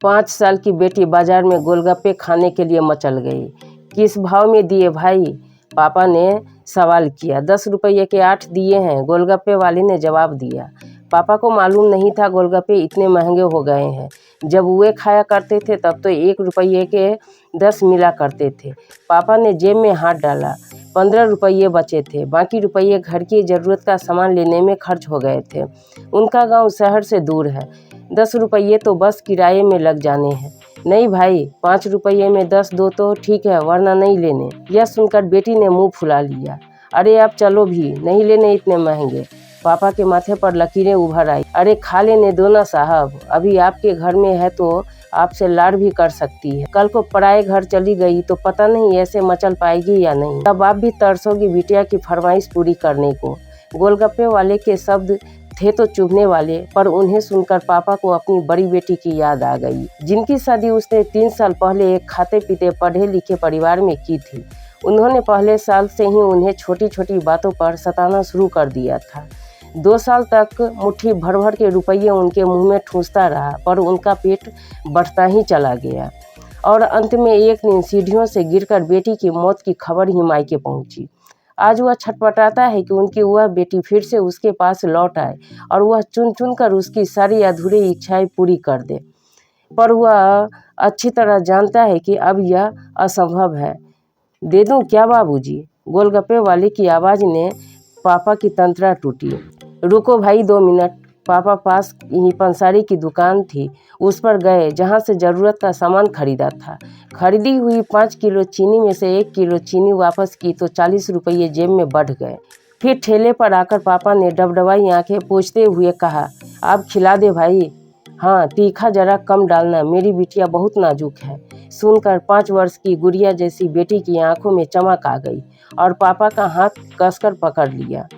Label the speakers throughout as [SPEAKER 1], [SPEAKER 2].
[SPEAKER 1] 5 साल की बेटी बाजार में गोलगप्पे खाने के लिए मचल गई। किस भाव में दिए भाई? पापा ने सवाल किया। 10 रुपये के 8 दिए हैं, गोलगप्पे वाले ने जवाब दिया। पापा को मालूम नहीं था गोलगप्पे इतने महंगे हो गए हैं। जब वे खाया करते थे तब तो 1 रुपये के 10 मिला करते थे। पापा ने जेब में हाथ डाला। 15 रुपये बचे थे। बाकी रुपये घर की ज़रूरत का सामान लेने में खर्च हो गए थे। उनका गांव शहर से दूर है। 10 रुपये तो बस किराए में लग जाने हैं। नहीं भाई, 5 रुपये में 10 दो तो ठीक है, वरना नहीं लेने। यह सुनकर बेटी ने मुंह फुला लिया। अरे अब चलो भी, नहीं लेने इतने महंगे। पापा के माथे पर लकीरें उभर आई। अरे खा लेने दो ना साहब, अभी आपके घर में है तो आपसे लाड़ भी कर सकती है। कल को पराए घर चली गई तो पता नहीं ऐसे मचल पाएगी या नहीं। तब आप भी तरसोगी बिटिया की फरमाइश पूरी करने को। गोलगप्पे वाले के शब्द थे तो चुभने वाले, पर उन्हें सुनकर पापा को अपनी बड़ी बेटी की याद आ गई, जिनकी शादी उसने 3 साल पहले एक खाते पीते पढ़े लिखे परिवार में की थी। उन्होंने पहले साल से ही उन्हें छोटी छोटी बातों पर सताना शुरू कर दिया था। 2 साल तक मुट्ठी भर भर के रुपये उनके मुंह में ठूंसता रहा, पर उनका पेट बढ़ता ही चला गया। और अंत में एक दिन सीढ़ियों से गिरकर बेटी की मौत की खबर ही मायके पहुंची। आज वह छटपटाता है कि उनकी वह बेटी फिर से उसके पास लौट आए और वह चुन चुन कर उसकी सारी अधूरी इच्छाएं पूरी कर दे। पर वह अच्छी तरह जानता है कि अब यह असंभव है। दे दूं क्या बाबूजी? गोलगप्पे वाले की आवाज़ ने पापा की तंत्रा टूटी। रुको भाई 2 मिनट। पापा पास ही पंसारी की दुकान थी, उस पर गए जहां से ज़रूरत का सामान खरीदा था। खरीदी हुई 5 किलो चीनी में से 1 किलो चीनी वापस की तो 40 रुपये जेब में बढ़ गए। फिर ठेले पर आकर पापा ने डबडबाई आंखें पोंछते हुए कहा, आप खिला दे भाई। हाँ, तीखा जरा कम डालना, मेरी बिटिया बहुत नाजुक है। सुनकर 5 वर्ष की गुड़िया जैसी बेटी की आंखों में चमक आ गई और पापा का हाथ कसकर पकड़ लिया।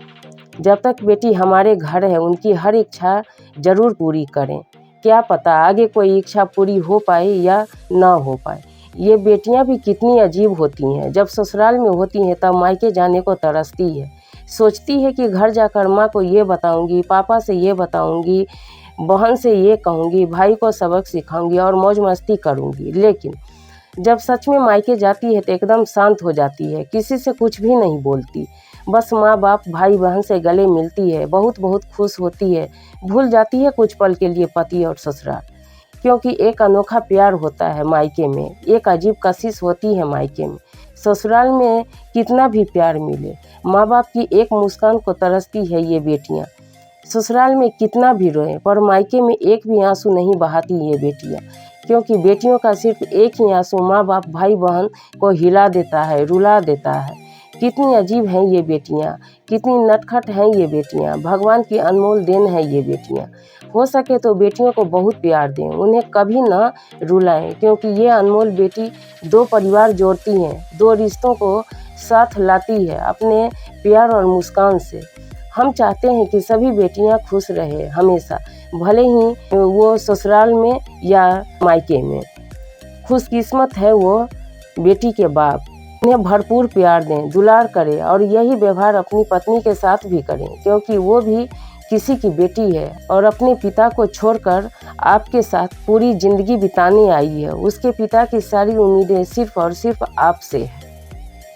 [SPEAKER 1] जब तक बेटी हमारे घर है उनकी हर इच्छा जरूर पूरी करें। क्या पता आगे कोई इच्छा पूरी हो पाए या ना हो पाए। ये बेटियां भी कितनी अजीब होती हैं। जब ससुराल में होती हैं तब मायके जाने को तरसती है। सोचती है कि घर जाकर माँ को ये बताऊंगी, पापा से ये बताऊंगी, बहन से ये कहूँगी, भाई को सबक सिखाऊंगी और मौज मस्ती करूँगी। लेकिन जब सच में मायके जाती है तो एकदम शांत हो जाती है, किसी से कुछ भी नहीं बोलती। बस माँ बाप भाई बहन से गले मिलती है, बहुत बहुत खुश होती है, भूल जाती है कुछ पल के लिए पति और ससुराल। क्योंकि एक अनोखा प्यार होता है मायके में, एक अजीब कशिश होती है मायके में। ससुराल में कितना भी प्यार मिले, माँ बाप की एक मुस्कान को तरसती है ये बेटियाँ। ससुराल में कितना भी रोएं, पर मायके में एक भी आंसू नहीं बहाती ये बेटियाँ। क्योंकि बेटियों का सिर्फ एक ही आंसू माँ बाप भाई बहन को हिला देता है, रुला देता है। कितनी अजीब हैं ये बेटियाँ, कितनी नटखट हैं ये बेटियाँ। भगवान की अनमोल देन है ये बेटियाँ। हो सके तो बेटियों को बहुत प्यार दें, उन्हें कभी ना रुलाएं, क्योंकि ये अनमोल बेटी 2 परिवार जोड़ती हैं, 2 रिश्तों को साथ लाती है अपने प्यार और मुस्कान से। हम चाहते हैं कि सभी बेटियां खुश रहे हमेशा, भले ही वो ससुराल में या मायके में। खुशकिस्मत है वो बेटी के बाप। उन्हें भरपूर प्यार दें, दुलार करें और यही व्यवहार अपनी पत्नी के साथ भी करें, क्योंकि वो भी किसी की बेटी है और अपने पिता को छोड़कर आपके साथ पूरी ज़िंदगी बिताने आई है। उसके पिता की सारी उम्मीदें सिर्फ और सिर्फ आपसे है।